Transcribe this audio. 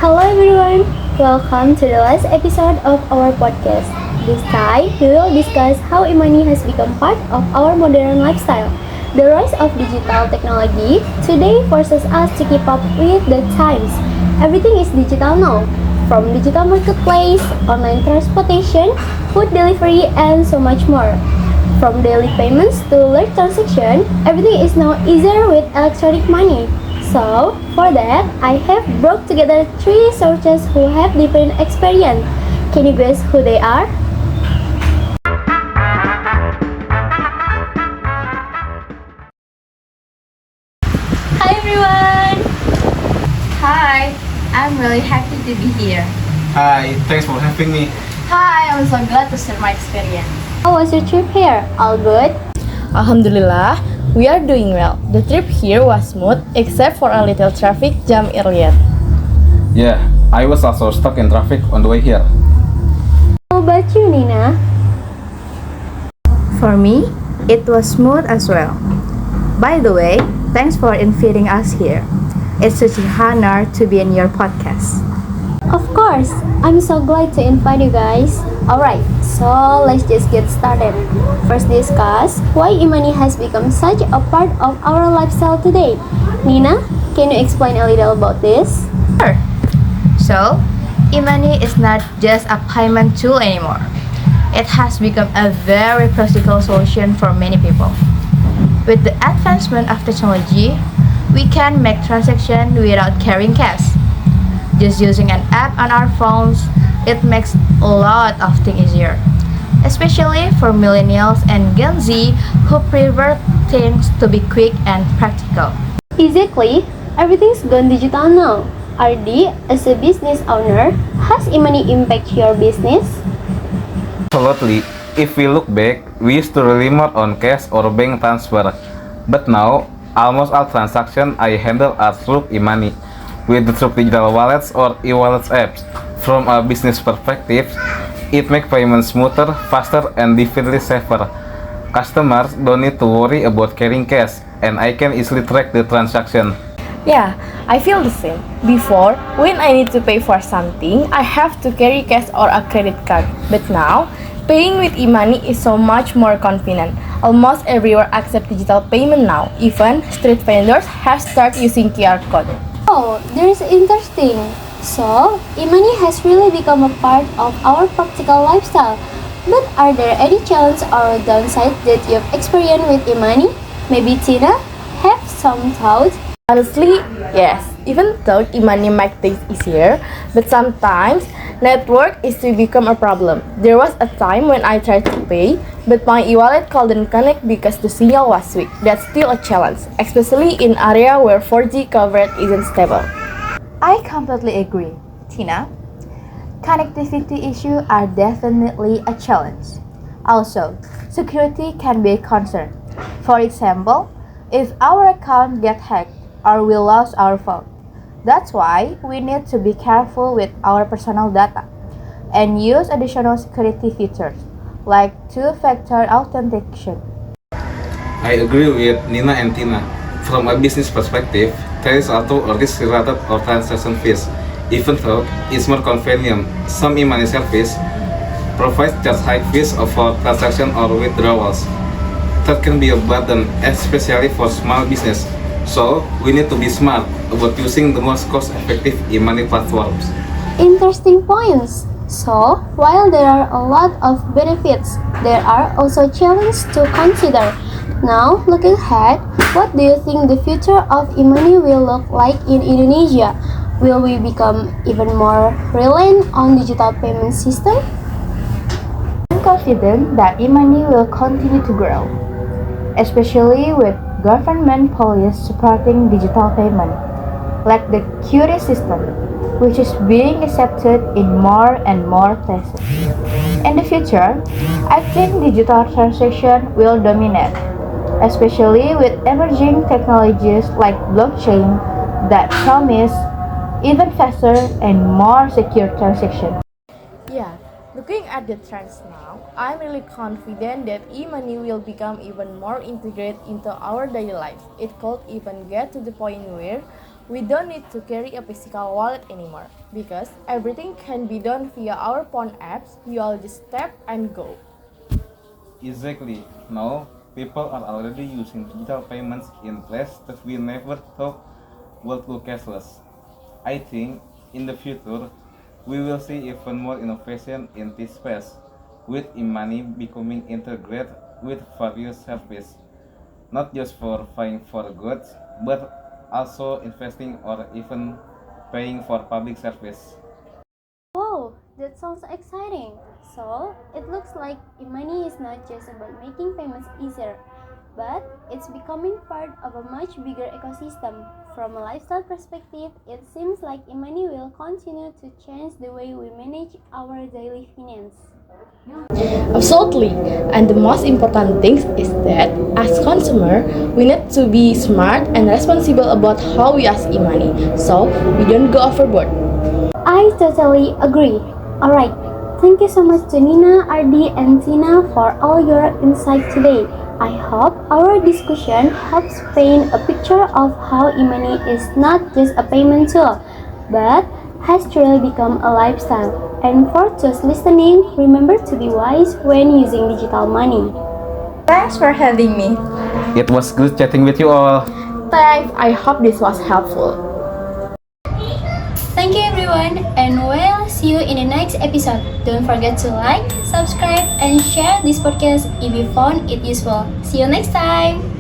Hello everyone, welcome to the last episode of our podcast. This time, we will discuss how e-money has become part of our modern lifestyle. The rise of digital technology today forces us to keep up with the times. Everything is digital now, from digital marketplace, online transportation, food delivery, and so much more. From daily payments to large transaction, everything is now easier with electronic money. So, for that, I have brought together three researchers who have different experience. Can you guess who they are? Hi everyone! Hi, I'm really happy to be here. Hi, thanks for having me. Hi, I'm so glad to share my experience. How was your trip here? All good? Alhamdulillah, we are doing well. The trip here was smooth except for a little traffic jam earlier. Yeah, I was also stuck in traffic on the way here. How about you, Nina? For me, it was smooth as well. By the way, thanks for inviting us here. It's such an honor to be in your podcast. Of course, I'm so glad to invite you guys. Alright, so let's just get started. First discuss why e-money has become such a part of our lifestyle today. Nina, can you explain a little about this? Sure. So, e-money is not just a payment tool anymore. It has become a very practical solution for many people. With the advancement of technology, we can make transactions without carrying cash. Just using an app on our phones, it makes a lot of things easier, especially for millennials and Gen Z who prefer things to be quick and practical. Exactly, everything's gone digital now. RD, as a business owner, has e-money impact your business? Absolutely. If we look back, we used to rely more on cash or bank transfer. But now, almost all transactions I handle are through e-money, with the through digital wallets or e-wallets apps. From a business perspective, it makes payments smoother, faster, and definitely safer. Customers don't need to worry about carrying cash, and I can easily track the transaction. Yeah, I feel the same. Before, when I need to pay for something, I have to carry cash or a credit card. But now, paying with e-money is so much more convenient. Almost everywhere accept digital payment now. Even street vendors have started using QR code. Oh, that's interesting. So, e-money has really become a part of our practical lifestyle. But are there any challenges or downsides that you've experienced with e-money? Maybe Tina have some thoughts? Honestly, yes. Even though e-money makes things easier, but sometimes network is to become a problem. There was a time when I tried to pay, but my e-wallet couldn't connect because the signal was weak. That's still a challenge, especially in area where 4G coverage isn't stable. I completely agree, Tina. Connectivity issues are definitely a challenge. Also, security can be a concern. For example, if our account gets hacked or we lost our phone. That's why we need to be careful with our personal data and use additional security features like two-factor authentication. I agree with Nina and Tina. From a business perspective, there is also a risk related or transaction fees. Even though it's more convenient, some e-money service provides just high fees for transaction or withdrawals. That can be a burden, especially for small business. So, we need to be smart about using the most cost-effective e-money platforms. Interesting points. So, while there are a lot of benefits, there are also challenges to consider. Now, looking ahead, what do you think the future of e-money will look like in Indonesia? Will we become even more reliant on digital payment system? I'm confident that e-money will continue to grow, especially with government policies supporting digital payment, like the QR system, which is being accepted in more and more places. In the future, I think digital transaction will dominate, especially with emerging technologies like blockchain that promise even faster and more secure transactions. Yeah, looking at the trends now, I'm really confident that e-money will become even more integrated into our daily life. It could even get to the point where We don't need to carry a physical wallet anymore because everything can be done via our phone apps. We all just tap and go. Exactly. Now, people are already using digital payments in places that we never thought would go cashless. I think in the future, we will see even more innovation in this space, with e-money becoming integrated with various services, not just for paying for goods, but also investing or even paying for public service. Wow, that sounds exciting. So, it looks like e-money is not just about making payments easier, but it's becoming part of a much bigger ecosystem. From a lifestyle perspective, it seems like e-money will continue to change the way we manage our daily finance. Absolutely. And the most important thing is that as consumer, we need to be smart and responsible about how we use e-money so we don't go overboard. I totally agree. Alright, thank you so much to Nina, Ardi, and Tina for all your insight today. I hope our discussion helps paint a picture of how e-money is not just a payment tool, but has truly become a lifestyle. And for those listening, remember to be wise when using digital money. Thanks for having me. It was good chatting with you all. Thanks. I hope this was helpful. Thank you everyone, and we'll see you in the next episode. Don't forget to like, subscribe, and share this podcast if you found it useful. See you next time!